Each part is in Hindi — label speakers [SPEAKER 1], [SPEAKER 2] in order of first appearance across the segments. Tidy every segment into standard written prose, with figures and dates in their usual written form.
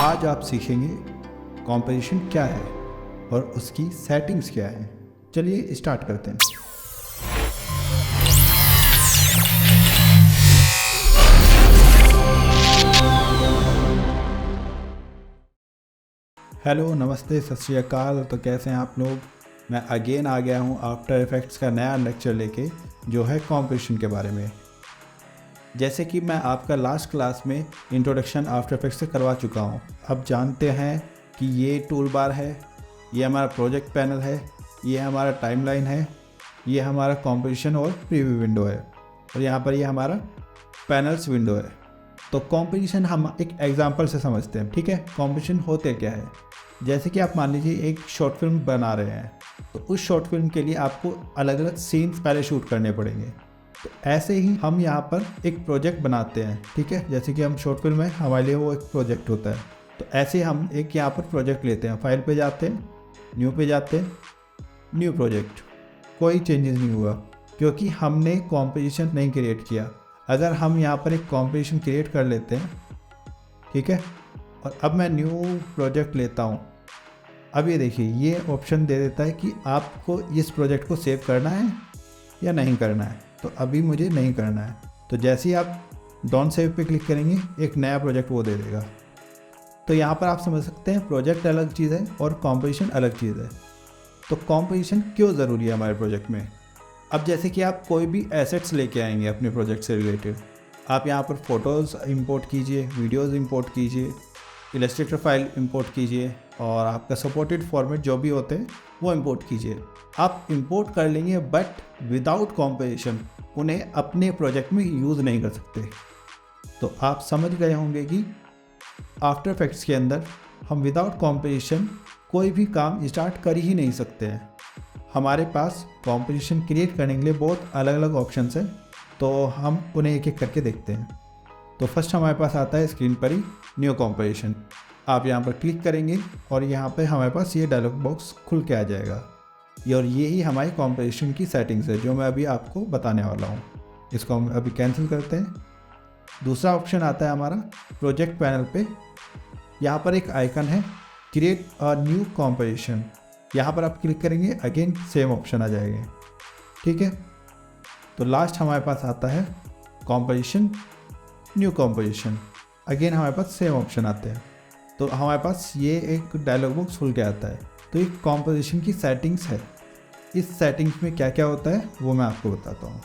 [SPEAKER 1] आज आप सीखेंगे कॉम्पोजिशन क्या है और उसकी सेटिंग्स क्या है। चलिए स्टार्ट करते हैं। हेलो, नमस्ते, सत श्री अकाल। तो कैसे हैं आप लोग? मैं अगेन आ गया हूं आफ्टर इफेक्ट्स का नया लेक्चर लेके, जो है कॉम्पोजिशन के बारे में। जैसे कि मैं आपका लास्ट क्लास में इंट्रोडक्शन आफ्टर इफेक्ट्स से करवा चुका हूं। अब जानते हैं कि ये टूल बार है, ये हमारा प्रोजेक्ट पैनल है, ये हमारा टाइमलाइन है, ये हमारा कॉम्पोजिशन और प्रीव्यू विंडो है, और यहाँ पर ये हमारा पैनल्स विंडो है। तो कॉम्पोजिशन हम एक एग्जांपल से समझते हैं, ठीक है। कॉम्पोजिशन होते क्या है? जैसे कि आप मान लीजिए एक शॉर्ट फिल्म बना रहे हैं, तो उस शॉर्ट फिल्म के लिए आपको अलग अलग सीन्स पहले शूट करने पड़ेंगे। तो ऐसे ही हम यहाँ पर एक प्रोजेक्ट बनाते हैं, ठीक है। जैसे कि हम शॉर्ट फिल्म है, हमारे लिए वो एक प्रोजेक्ट होता है। तो ऐसे हम एक यहाँ पर प्रोजेक्ट लेते हैं, फाइल पे जाते हैं, न्यू पे जाते हैं, न्यू प्रोजेक्ट। कोई चेंजेस नहीं हुआ क्योंकि हमने कॉम्पोजिशन नहीं क्रिएट किया। अगर हम यहाँ पर एक कॉम्पोजिशन क्रिएट कर लेते हैं, ठीक है, और अब मैं न्यू प्रोजेक्ट लेता हूँ, अब ये देखिए ये ऑप्शन दे देता है कि आपको इस प्रोजेक्ट को सेव करना है या नहीं करना है। तो अभी मुझे नहीं करना है, तो जैसे ही आप डोंट सेव पे क्लिक करेंगे एक नया प्रोजेक्ट वो दे देगा। तो यहाँ पर आप समझ सकते हैं प्रोजेक्ट अलग चीज़ है और कॉम्पोजिशन अलग चीज़ है। तो कॉम्पोजिशन क्यों ज़रूरी है हमारे प्रोजेक्ट में? अब जैसे कि आप कोई भी एसेट्स लेके आएंगे अपने प्रोजेक्ट से रिलेटेड, आप यहाँ पर फ़ोटोज़ इंपोर्ट कीजिए, वीडियोज़ इंपोर्ट कीजिए, इलस्ट्रेटर फाइल इंपोर्ट कीजिए, और आपका सपोर्टेड फॉर्मेट जो भी होते हैं वो इंपोर्ट कीजिए। आप इंपोर्ट कर लेंगे बट विदाउट कॉम्पोजिशन उन्हें अपने प्रोजेक्ट में यूज़ नहीं कर सकते। तो आप समझ गए होंगे कि आफ्टर इफेक्ट्स के अंदर हम विदाउट कॉम्पोजिशन कोई भी काम स्टार्ट कर ही नहीं सकते हैं। हमारे पास कॉम्पोजिशन क्रिएट करने के लिए बहुत अलग अलग ऑप्शंस हैं, तो हम उन्हें एक एक करके देखते हैं। तो फर्स्ट हमारे पास आता है स्क्रीन पर ही न्यू कॉम्पोजिशन। आप यहाँ पर क्लिक करेंगे और यहाँ पे हमारे पास ये डायलॉग बॉक्स खुल के आ जाएगा, और ये ही हमारी कॉम्पोजिशन की सेटिंग्स है जो मैं अभी आपको बताने वाला हूँ। इसको हम अभी कैंसिल करते हैं। दूसरा ऑप्शन आता है हमारा प्रोजेक्ट पैनल पे। यहाँ पर एक आइकन है क्रिएट अ न्यू कॉम्पोजिशन, यहाँ पर आप क्लिक करेंगे, अगेन सेम ऑप्शन आ जाएंगे, ठीक है। तो लास्ट हमारे पास आता है कॉम्पोजिशन, न्यू कॉम्पोजिशन, अगेन हमारे पास सेम ऑप्शन आते हैं। तो हमारे पास ये एक डायलॉग बॉक्स खुल के आता है। तो ये कॉम्पोजिशन की सेटिंग्स है। इस सेटिंग्स में क्या क्या होता है वो मैं आपको बताता हूँ।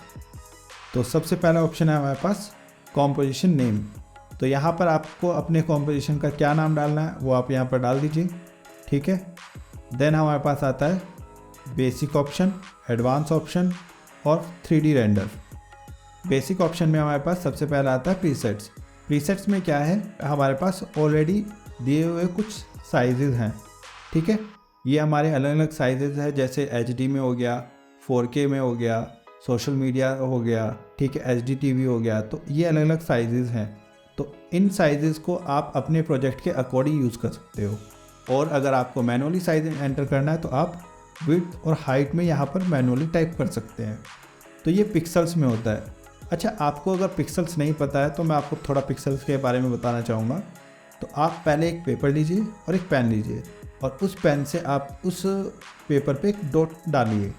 [SPEAKER 1] तो सबसे पहला ऑप्शन है हमारे पास कॉम्पोजिशन नेम। तो यहाँ पर आपको अपने कॉम्पोजिशन का क्या नाम डालना है वो आप यहाँ पर डाल दीजिए, ठीक है। देन हमारे पास आता है बेसिक ऑप्शन, एडवांस ऑप्शन और 3D रेंडर। बेसिक ऑप्शन में हमारे पास सबसे पहला आता है प्रीसेट्स। प्रीसेट्स में क्या है, हमारे पास ऑलरेडी दिए हुए कुछ साइजेस हैं, ठीक है। ये हमारे अलग अलग साइजेस हैं, जैसे HD में हो गया, 4K में हो गया, सोशल मीडिया हो गया, ठीक है, HD TV हो गया। तो ये अलग अलग साइजेस हैं। तो इन साइजेस को आप अपने प्रोजेक्ट के अकॉर्डिंग यूज़ कर सकते हो। और अगर आपको मैनुअली साइज एंटर करना है तो आप विड्थ और हाइट में यहाँ पर मैनुअली टाइप कर सकते हैं। तो ये पिक्सल्स में होता है। अच्छा, आपको अगर पिक्सल्स नहीं पता है तो मैं आपको थोड़ा पिक्सल्स के बारे में बताना चाहूँगा। तो आप पहले एक पेपर लीजिए और एक पेन लीजिए, और उस पेन से आप उस पेपर पे एक डॉट डालिए,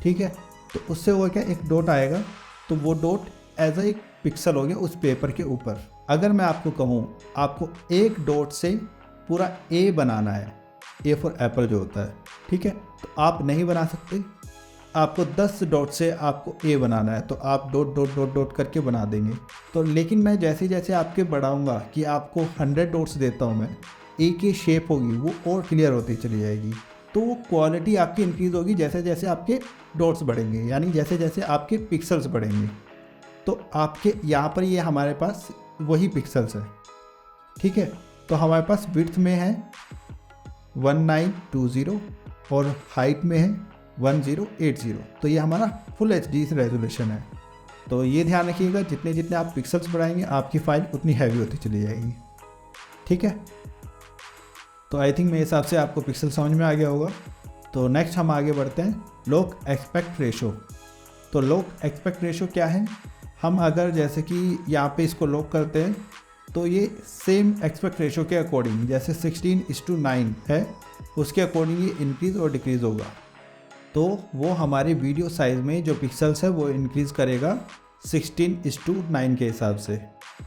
[SPEAKER 1] ठीक है। तो उससे वो क्या, एक डॉट आएगा, तो वो डॉट एज एक पिक्सल हो गया उस पेपर के ऊपर। अगर मैं आपको कहूँ आपको एक डॉट से पूरा ए बनाना है, ए फॉर एप्पल जो होता है, ठीक है, तो आप नहीं बना सकते। आपको 10 डॉट से आपको ए बनाना है, तो आप डॉट डॉट डॉट डॉट करके बना देंगे। तो लेकिन मैं जैसे जैसे आपके बढ़ाऊँगा कि आपको 100 डॉट्स देता हूँ मैं, ए की शेप होगी वो और क्लियर होती चली जाएगी। तो वो क्वालिटी आपकी इंक्रीज़ होगी जैसे जैसे आपके डॉट्स बढ़ेंगे, यानी जैसे जैसे आपके पिक्सल्स बढ़ेंगे। तो आपके यहाँ पर ये हमारे पास वही पिक्सल्स है, ठीक है। तो हमारे पास विड्थ में है 1920 और हाइट में है 1080। तो ये हमारा फुल HD रेजोल्यूशन है। तो ये ध्यान रखिएगा, जितने जितने आप पिक्सल्स बढ़ाएंगे आपकी फ़ाइल उतनी हैवी होती चली जाएगी, ठीक है। तो आई थिंक मेरे हिसाब से आपको पिक्सल समझ में आ गया होगा। तो नेक्स्ट हम आगे बढ़ते हैं, लॉक एस्पेक्ट रेशो। तो लॉक एस्पेक्ट रेशो क्या है? हम अगर जैसे कि यहाँ पे इसको लॉक करते हैं तो ये सेम एस्पेक्ट रेशो के अकॉर्डिंग, जैसे 16:9 है, उसके अकॉर्डिंग ये इंक्रीज़ और डिक्रीज़ होगा। तो वो हमारे वीडियो साइज़ में जो पिक्सल्स है वो इंक्रीज़ करेगा 16:9 के हिसाब से।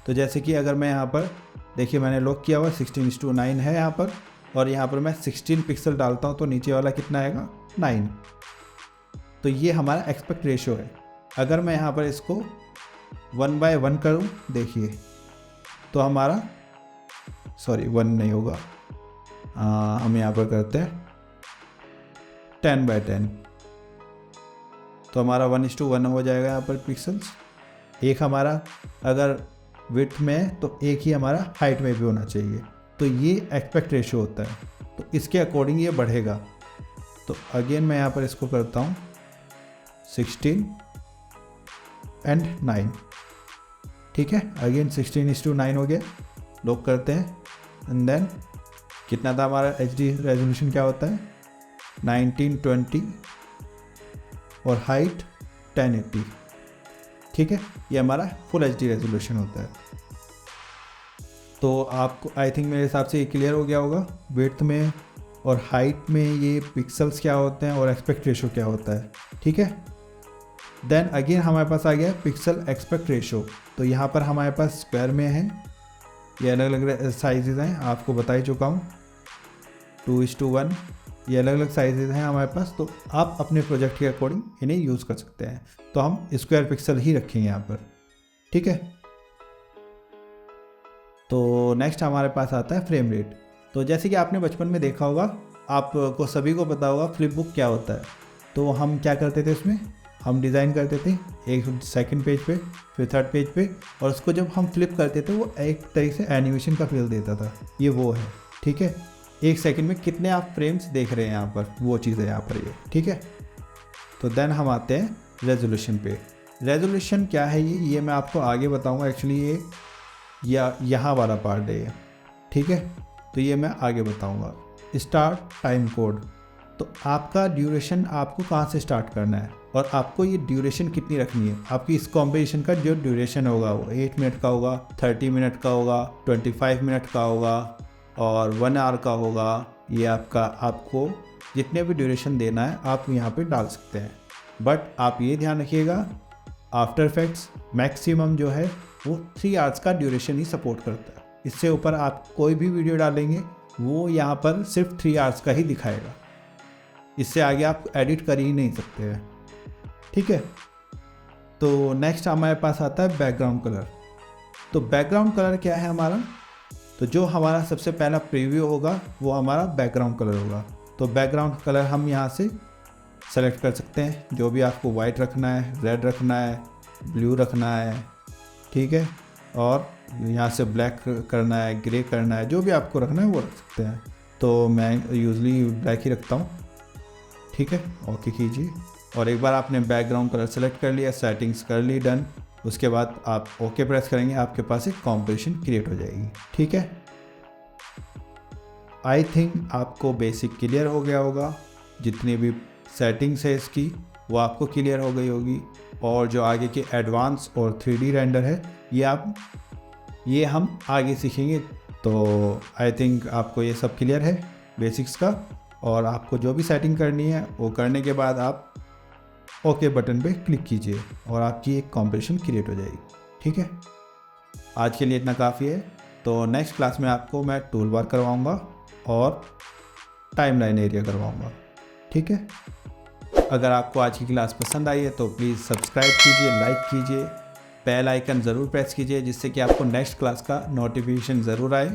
[SPEAKER 1] तो जैसे कि अगर मैं यहाँ पर देखिए, मैंने लॉक किया हुआ 16:9 है यहाँ पर, और यहाँ पर मैं 16 पिक्सल डालता हूँ तो नीचे वाला कितना आएगा, 9। तो ये हमारा एस्पेक्ट रेशो है। अगर मैं यहाँ पर इसको 1/1 करूँ, देखिए तो हमारा 1 नहीं होगा, हम यहाँ पर करते हैं 10/10, तो हमारा 1:1 हो जाएगा यहाँ पर पिक्सल्स। एक हमारा अगर विड्थ में है तो एक ही हमारा हाइट में भी होना चाहिए। तो ये एस्पेक्ट रेशो होता है, तो इसके अकॉर्डिंग ये बढ़ेगा। तो अगेन मैं यहाँ पर इसको करता हूँ 16:9, ठीक है। अगेन 16:9 हो गया, लॉक करते हैं। एंड देन कितना था हमारा HD रेजोल्यूशन, क्या होता है 1920 और हाइट 1080, ठीक है। ये हमारा फुल HD रेजोल्यूशन होता है। तो आपको आई थिंक मेरे हिसाब से ये क्लियर हो गया होगा, विड्थ में और हाइट में ये पिक्सल्स क्या होते हैं और एस्पेक्ट रेशो क्या होता है, ठीक है। देन अगेन हमारे पास आ गया पिक्सल एस्पेक्ट रेशो। तो यहाँ पर हमारे पास स्क्वायर में है, ये अलग अलग साइजेज़ हैं, आपको बता ही चुका हूँ, 2:1, ये अलग अलग साइजेज़ हैं हमारे पास। तो आप अपने प्रोजेक्ट के अकॉर्डिंग इन्हें यूज़ कर सकते हैं। तो हम स्क्वायर पिक्सल ही रखेंगे यहाँ पर, ठीक है। तो नेक्स्ट हमारे पास आता है फ्रेम रेट। तो जैसे कि आपने बचपन में देखा होगा, आपको सभी को पता होगा फ्लिप बुक क्या होता है। तो हम क्या करते थे, उसमें हम डिज़ाइन करते थे एक सेकंड पेज पे, फिर थर्ड पेज पे, और उसको जब हम फ्लिप करते थे वो एक तरीके से एनिमेशन का फील देता था। ये वो है, ठीक है। एक सेकंड में कितने आप फ्रेम्स देख रहे हैं यहाँ पर, वो चीज़ है यहाँ पर ये, ठीक है। तो देन हम आते हैं रेजोल्यूशन पे। रेजोल्यूशन क्या है ये मैं आपको आगे बताऊँगा। एक्चुअली ये यहाँ वाला पार्ट है ये, ठीक है। तो ये मैं आगे बताऊँगा। स्टार्ट टाइम कोड, तो आपका ड्यूरेशन आपको कहाँ से स्टार्ट करना है और आपको ये ड्यूरेशन कितनी रखनी है। आपकी इस कॉम्बिनेशन का जो ड्यूरेशन होगा वो 8 मिनट का होगा, 30 मिनट का होगा, 25 मिनट का होगा और 1 आवर का होगा। ये आपको जितने भी ड्यूरेशन देना है आप यहाँ पे डाल सकते हैं। बट आप ये ध्यान रखिएगा, आफ्टर इफेक्ट्स मैक्सिमम जो है वो 3 आवर्स का ड्यूरेशन ही सपोर्ट करता है। इससे ऊपर आप कोई भी वीडियो डालेंगे वो यहाँ पर सिर्फ 3 आवर्स का ही दिखाएगा, इससे आगे आप एडिट कर ही नहीं सकते हैं, ठीक है। तो नेक्स्ट हमारे पास आता है बैकग्राउंड कलर। तो बैकग्राउंड कलर क्या है हमारा, तो जो हमारा सबसे पहला प्रीव्यू होगा वो हमारा बैकग्राउंड कलर होगा। तो बैकग्राउंड कलर हम यहाँ से सेलेक्ट कर सकते हैं, जो भी आपको वाइट रखना है, रेड रखना है, ब्लू रखना है, ठीक है। और यहाँ से ब्लैक करना है, ग्रे करना है, जो भी आपको रखना है वो रख सकते हैं। तो मैं यूजली ब्लैक ही रखता हूँ, ठीक है। ओके कीजिए, और एक बार आपने बैकग्राउंड कलर सेलेक्ट कर लिया, सेटिंग्स कर ली, डन। उसके बाद आप ओके प्रेस करेंगे, आपके पास एक कॉम्पोजिशन क्रिएट हो जाएगी, ठीक है। आई थिंक आपको बेसिक क्लियर हो गया होगा, जितनी भी सेटिंग्स है इसकी वो आपको क्लियर हो गई होगी। और जो आगे के एडवांस और 3D रेंडर है ये हम आगे सीखेंगे। तो आई थिंक आपको ये सब क्लियर है बेसिक्स का, और आपको जो भी सेटिंग करनी है वो करने के बाद आप ओके बटन पे क्लिक कीजिए और आपकी एक कॉम्पोजिशन क्रिएट हो जाएगी, ठीक है। आज के लिए इतना काफ़ी है। तो नेक्स्ट क्लास में आपको मैं टूल बार करवाऊँगा और टाइमलाइन एरिया करवाऊँगा, ठीक है। अगर आपको आज की क्लास पसंद आई है तो प्लीज़ सब्सक्राइब कीजिए, लाइक कीजिए, बेल आइकन ज़रूर प्रेस कीजिए, जिससे कि आपको नेक्स्ट क्लास का नोटिफिकेशन ज़रूर आए।